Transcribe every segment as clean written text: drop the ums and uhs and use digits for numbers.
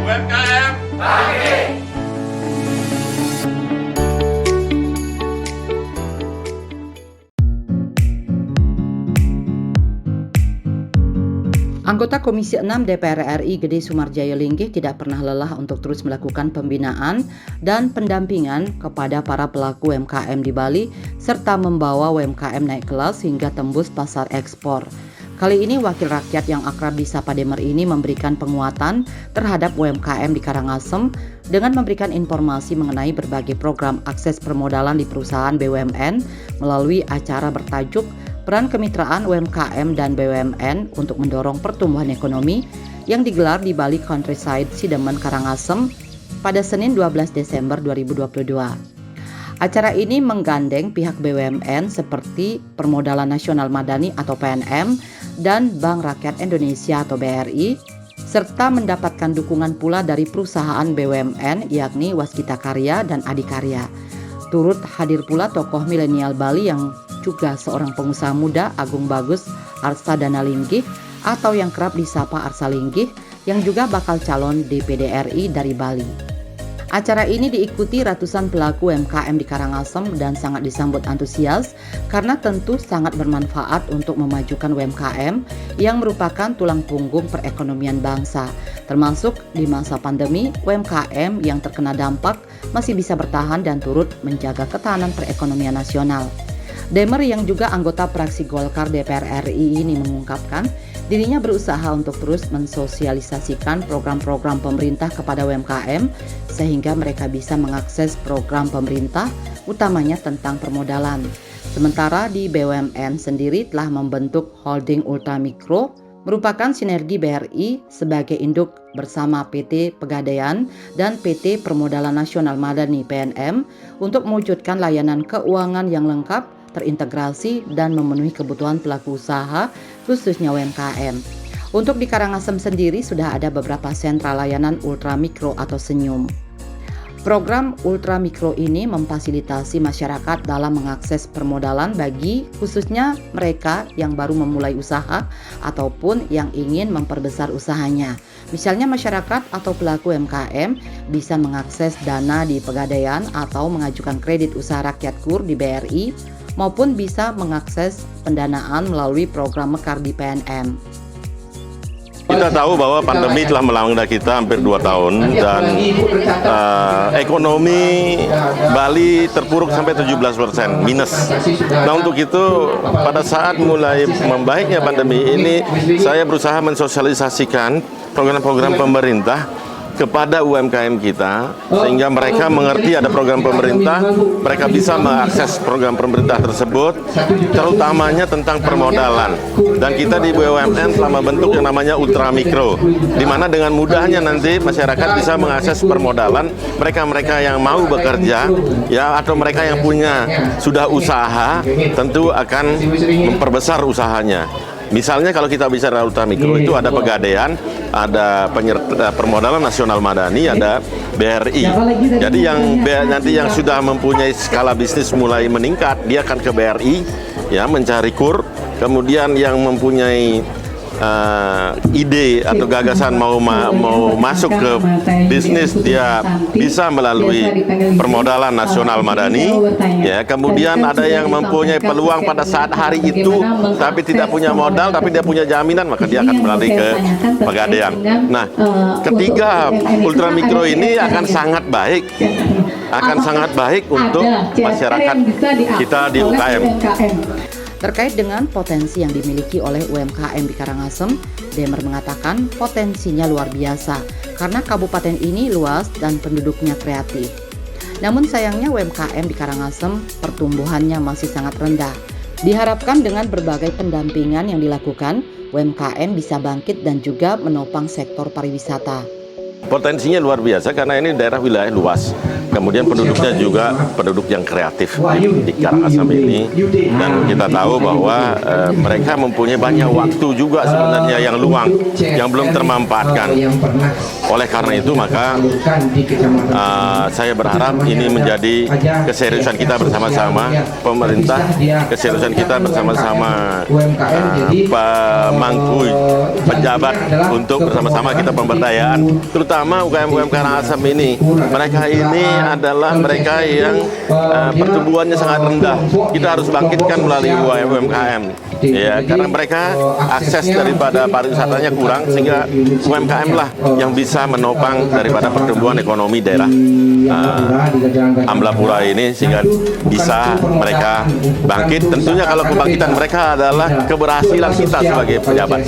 UMKM bangkit! Anggota Komisi 6 DPR RI Gede Sumarjaya Linggih tidak pernah lelah untuk terus melakukan pembinaan dan pendampingan kepada para pelaku UMKM di Bali serta membawa UMKM naik kelas hingga tembus pasar ekspor. Kali ini wakil rakyat yang akrab disapa Demer ini memberikan penguatan terhadap UMKM di Karangasem dengan memberikan informasi mengenai berbagai program akses permodalan di perusahaan BUMN melalui acara bertajuk Peran Kemitraan UMKM dan BUMN untuk mendorong pertumbuhan ekonomi yang digelar di Bali Countryside Sidemen Karangasem pada Senin 12 Desember 2022. Acara ini menggandeng pihak BUMN seperti Permodalan Nasional Madani atau PNM dan Bank Rakyat Indonesia atau BRI, serta mendapatkan dukungan pula dari perusahaan BUMN yakni Waskita Karya dan Adikarya. Turut hadir pula tokoh milenial Bali yang juga seorang pengusaha muda Agung Bagus Arsadana Linggih atau yang kerap disapa Arsa Linggih yang juga bakal calon DPD RI dari Bali. Acara ini diikuti ratusan pelaku UMKM di Karangasem dan sangat disambut antusias karena tentu sangat bermanfaat untuk memajukan UMKM yang merupakan tulang punggung perekonomian bangsa. Termasuk di masa pandemi, UMKM yang terkena dampak masih bisa bertahan dan turut menjaga ketahanan perekonomian nasional. Demer yang juga anggota fraksi Golkar DPR RI ini mengungkapkan dirinya berusaha untuk terus mensosialisasikan program-program pemerintah kepada UMKM sehingga mereka bisa mengakses program pemerintah utamanya tentang permodalan. Sementara di BUMN sendiri telah membentuk holding ultramikro merupakan sinergi BRI sebagai induk bersama PT Pegadaian dan PT Permodalan Nasional Madani PNM untuk mewujudkan layanan keuangan yang lengkap, terintegrasi dan memenuhi kebutuhan pelaku usaha khususnya UMKM. Untuk di Karangasem sendiri sudah ada beberapa sentra layanan ultramikro atau senyum. Program ultramikro ini memfasilitasi masyarakat dalam mengakses permodalan bagi khususnya mereka yang baru memulai usaha ataupun yang ingin memperbesar usahanya. Misalnya masyarakat atau pelaku UMKM bisa mengakses dana di Pegadaian atau mengajukan kredit usaha rakyat KUR di BRI maupun bisa mengakses pendanaan melalui program Mekar di PNM. Kita tahu bahwa pandemi telah melanda kita hampir 2 tahun dan ekonomi Bali terpuruk sampai 17% minus. Nah untuk itu pada saat mulai membaiknya pandemi ini saya berusaha mensosialisasikan program-program pemerintah kepada UMKM kita sehingga mereka mengerti ada program pemerintah, mereka bisa mengakses program pemerintah tersebut terutamanya tentang permodalan. Dan kita di BUMN telah membentuk yang namanya ultramikro di mana dengan mudahnya nanti masyarakat bisa mengakses permodalan, mereka-mereka yang mau bekerja ya atau mereka yang punya sudah usaha tentu akan memperbesar usahanya. Misalnya kalau kita bicara ultramikro itu ada Pegadaian, ada Permodalan Nasional Madani, ada BRI. Jadi nanti yang sudah mempunyai skala bisnis mulai meningkat, dia akan ke BRI ya mencari KUR. Kemudian yang mempunyai ide atau gagasan mau masuk ke bisnis dia bisa melalui Permodalan Nasional Madani ya. Kemudian ada yang mempunyai peluang pada saat hari itu tapi tidak punya modal tapi dia punya jaminan maka dia akan melalui ke Pegadaian. Nah, ketiga ultramikro ini akan sangat baik untuk masyarakat kita di UKM. Terkait dengan potensi yang dimiliki oleh UMKM di Karangasem, Demer mengatakan potensinya luar biasa karena kabupaten ini luas dan penduduknya kreatif. Namun sayangnya UMKM di Karangasem pertumbuhannya masih sangat rendah. Diharapkan dengan berbagai pendampingan yang dilakukan, UMKM bisa bangkit dan juga menopang sektor pariwisata. Potensinya luar biasa karena ini daerah wilayah luas. Kemudian penduduknya juga penduduk yang kreatif di Karangasem ini. Dan kita tahu bahwa mereka mempunyai banyak waktu juga sebenarnya yang luang, yang belum termanfaatkan. Oleh karena itu maka saya berharap ini menjadi keseriusan kita bersama-sama, pemerintah, keseriusan kita bersama-sama pemangku pejabat untuk bersama-sama kita pemberdayaan, terutama UKM Karangasem ini. Mereka ini adalah mereka yang pertumbuhannya sangat rendah. Kita harus bangkitkan melalui UMKM. Ya, karena mereka akses daripada pariwisatanya kurang, sehingga UMKM lah yang bisa menopang daripada pertumbuhan ekonomi daerah Amblapura ini, sehingga bisa mereka bangkit. Tentunya kalau kebangkitan mereka adalah keberhasilan kita sebagai pejabat.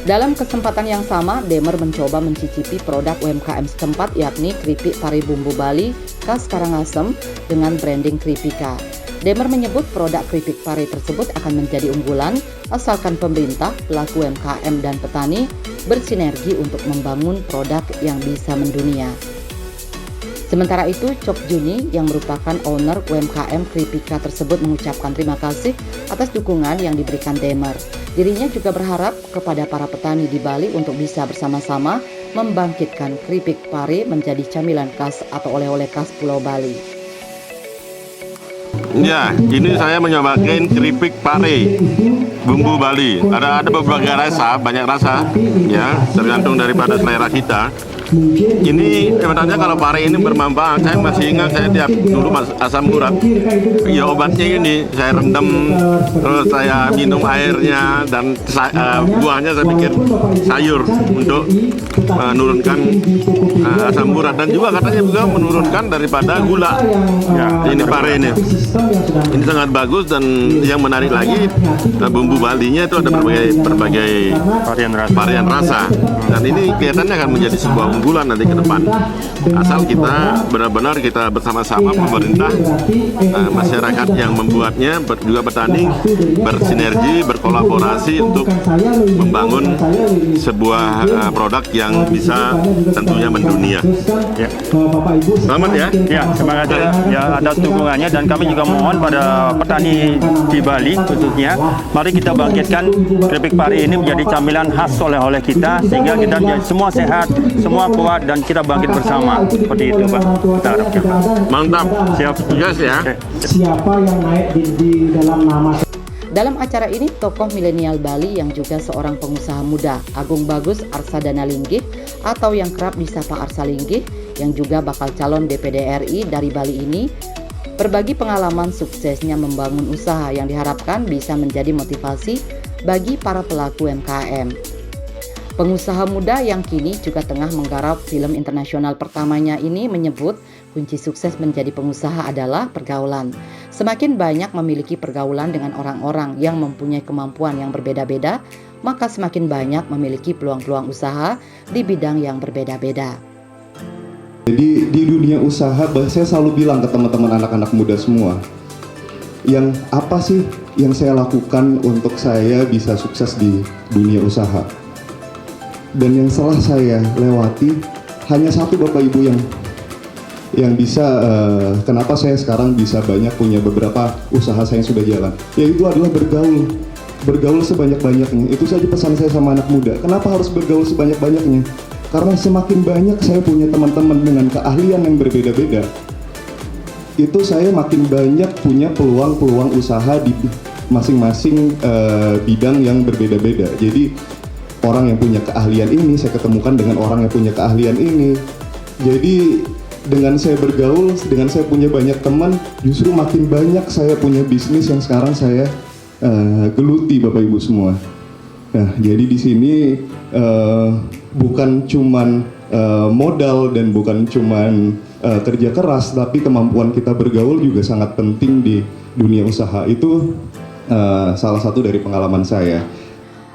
Dalam kesempatan yang sama, Demer mencoba mencicipi produk UMKM setempat, yakni keripik pari bumbu Bali khas Karangasem dengan branding Kripika. Demer menyebut produk keripik pari tersebut akan menjadi unggulan asalkan pemerintah, pelaku UMKM dan petani bersinergi untuk membangun produk yang bisa mendunia. Sementara itu, Cok Juni yang merupakan owner UMKM Kripika tersebut mengucapkan terima kasih atas dukungan yang diberikan Demer. Dirinya juga berharap kepada para petani di Bali untuk bisa bersama-sama membangkitkan keripik pari menjadi camilan khas atau oleh-oleh khas Pulau Bali. Ya, ini saya mencobakan keripik pare bumbu Bali. Ada berbagai rasa, banyak rasa, ya, tergantung daripada selera kita. Ini sebenarnya kalau pare ini bermanfaat. Saya masih ingat saya tiap dulu asam urat, ya obatnya ini saya rendam, terus saya minum airnya dan buahnya saya bikin sayur untuk menurunkan asam urat, dan juga katanya juga menurunkan daripada gula. Ya, ini pare ini sangat bagus, dan yang menarik lagi bumbu Balinya itu ada berbagai varian rasa, dan ini kelihatannya akan menjadi sebuah unggulan nanti ke depan, asal kita benar-benar kita bersama-sama pemerintah, masyarakat yang membuatnya, juga petani bersinergi, berkolaborasi untuk membangun sebuah produk yang bisa tentunya mendunia. Ya. Selamat ya. Ya, terima kasih ya atas dukungannya, dan kami juga mohon pada petani di Bali khususnya, mari kita bangkitkan keripik pari ini menjadi camilan khas oleh-oleh kita, sehingga kita semua sehat, semua kuat, dan kita bangkit bersama. Seperti itu, Pak. Kita harapkan. Mantap. Siap. Yes ya. Siapa yang naik di dalam nama. Dalam acara ini, tokoh milenial Bali yang juga seorang pengusaha muda, Agung Bagus Arsadana Linggih atau yang kerap disapa Arsa Linggih, yang juga bakal calon DPD RI dari Bali ini, berbagi pengalaman suksesnya membangun usaha yang diharapkan bisa menjadi motivasi bagi para pelaku UMKM. Pengusaha muda yang kini juga tengah menggarap film internasional pertamanya ini menyebut kunci sukses menjadi pengusaha adalah pergaulan. Semakin banyak memiliki pergaulan dengan orang-orang yang mempunyai kemampuan yang berbeda-beda, maka semakin banyak memiliki peluang-peluang usaha di bidang yang berbeda-beda. Jadi di dunia usaha, saya selalu bilang ke teman-teman anak-anak muda semua, yang apa sih yang saya lakukan untuk saya bisa sukses di dunia usaha? Dan yang setelah saya lewati, hanya satu Bapak Ibu yang bisa, kenapa saya sekarang bisa banyak punya beberapa usaha saya yang sudah jalan, yaitu adalah bergaul sebanyak-banyaknya. Itu saja pesan saya sama anak muda. Kenapa harus bergaul sebanyak-banyaknya? Karena semakin banyak saya punya teman-teman dengan keahlian yang berbeda-beda, itu saya makin banyak punya peluang-peluang usaha di masing-masing bidang yang berbeda-beda. Jadi orang yang punya keahlian ini saya ketemukan dengan orang yang punya keahlian ini. Jadi dengan saya bergaul, dengan saya punya banyak teman, justru makin banyak saya punya bisnis yang sekarang saya geluti, Bapak Ibu semua. Nah, jadi di sini bukan cuman modal dan bukan cuman kerja keras, tapi kemampuan kita bergaul juga sangat penting di dunia usaha. Itu salah satu dari pengalaman saya.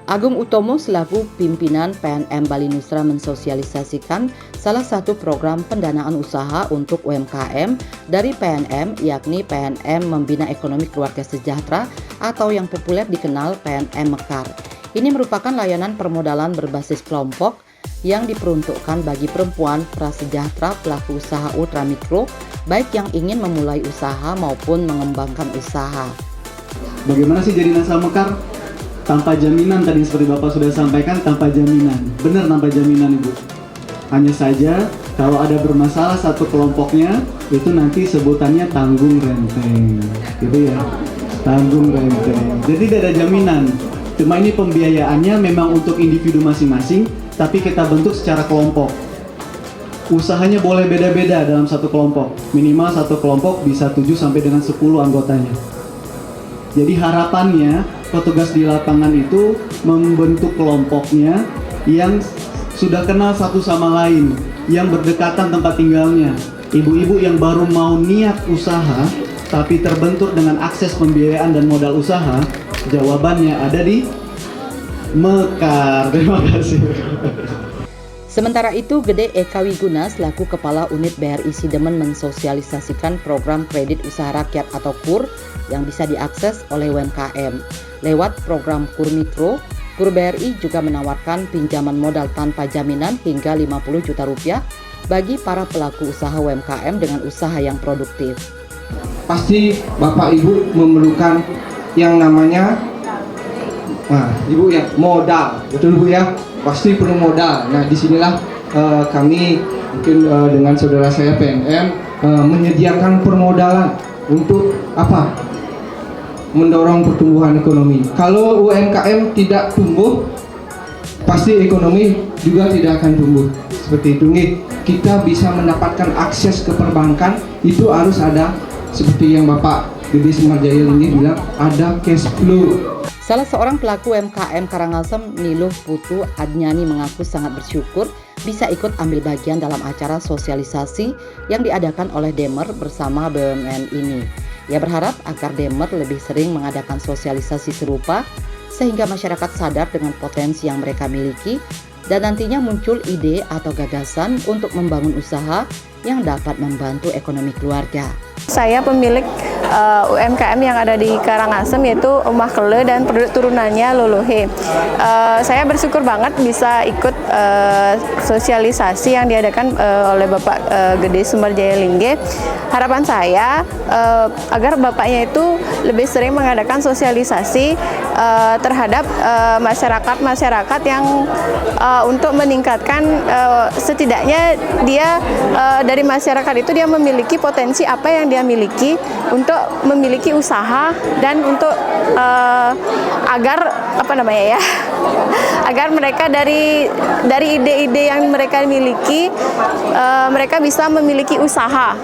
Agung Utomo selaku pimpinan PNM Bali Nusra mensosialisasikan salah satu program pendanaan usaha untuk UMKM dari PNM, yakni PNM Membina Ekonomi Keluarga Sejahtera atau yang populer dikenal PNM Mekar. Ini merupakan layanan permodalan berbasis kelompok yang diperuntukkan bagi perempuan prasejahtera pelaku usaha ultramikro, baik yang ingin memulai usaha maupun mengembangkan usaha. Bagaimana sih jadi Nasal Mekar? tanpa jaminan tadi seperti Bapak sudah sampaikan, tanpa jaminan. Benar tanpa jaminan Ibu. Hanya saja kalau ada bermasalah satu kelompoknya itu nanti sebutannya tanggung renteng. Gitu ya. Tanggung renteng. Jadi tidak ada jaminan. Cuma ini pembiayaannya memang untuk individu masing-masing, tapi kita bentuk secara kelompok. Usahanya boleh beda-beda dalam satu kelompok. Minimal satu kelompok bisa 7 sampai dengan 10 anggotanya. Jadi harapannya petugas di lapangan itu membentuk kelompoknya yang sudah kenal satu sama lain, yang berdekatan tempat tinggalnya. Ibu-ibu yang baru mau niat usaha tapi terbentur dengan akses pembiayaan dan modal usaha, jawabannya ada di Mekar. Terima kasih. Sementara itu, Gede Eka Wiguna selaku Kepala Unit BRI Sidemen mensosialisasikan program kredit usaha rakyat atau KUR yang bisa diakses oleh UMKM. Lewat program KUR Mikro, KUR BRI juga menawarkan pinjaman modal tanpa jaminan hingga 50 juta rupiah bagi para pelaku usaha UMKM dengan usaha yang produktif. Pasti Bapak Ibu memerlukan yang namanya Ibu ya modal, betul Bu ya? Pasti perlu modal. Nah, disinilah kami mungkin dengan saudara saya PNM menyediakan permodalan untuk apa? Mendorong pertumbuhan ekonomi. Kalau UMKM tidak tumbuh, pasti ekonomi juga tidak akan tumbuh. Seperti itu nih, kita bisa mendapatkan akses ke perbankan itu harus ada seperti yang Bapak Gede Sumarjaya ini bilang, ada cash flow. Salah seorang pelaku UMKM Karangasem, Niluh Putu Adnyani, mengaku sangat bersyukur bisa ikut ambil bagian dalam acara sosialisasi yang diadakan oleh Demer bersama BUMN ini. Ia berharap agar Demer lebih sering mengadakan sosialisasi serupa sehingga masyarakat sadar dengan potensi yang mereka miliki dan nantinya muncul ide atau gagasan untuk membangun usaha yang dapat membantu ekonomi keluarga. Saya pemilik UMKM yang ada di Karangasem, yaitu Omah Kele dan produk turunannya Lolohe. Saya bersyukur banget bisa ikut sosialisasi yang diadakan oleh Bapak Gede Sumarjaya Lingge. Harapan saya agar Bapaknya itu lebih sering mengadakan sosialisasi terhadap masyarakat yang untuk meningkatkan setidaknya dia dari masyarakat itu dia memiliki potensi apa yang dia miliki untuk memiliki usaha dan untuk agar agar mereka dari ide-ide yang mereka miliki mereka bisa memiliki usaha.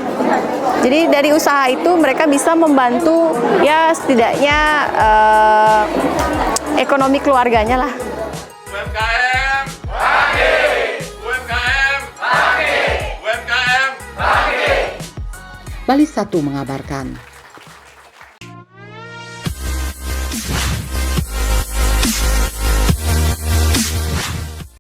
Jadi dari usaha itu mereka bisa membantu ya setidaknya ekonomi keluarganya lah. UMKM bangkit! UMKM bangkit! UMKM bangkit! Bali 1 mengabarkan.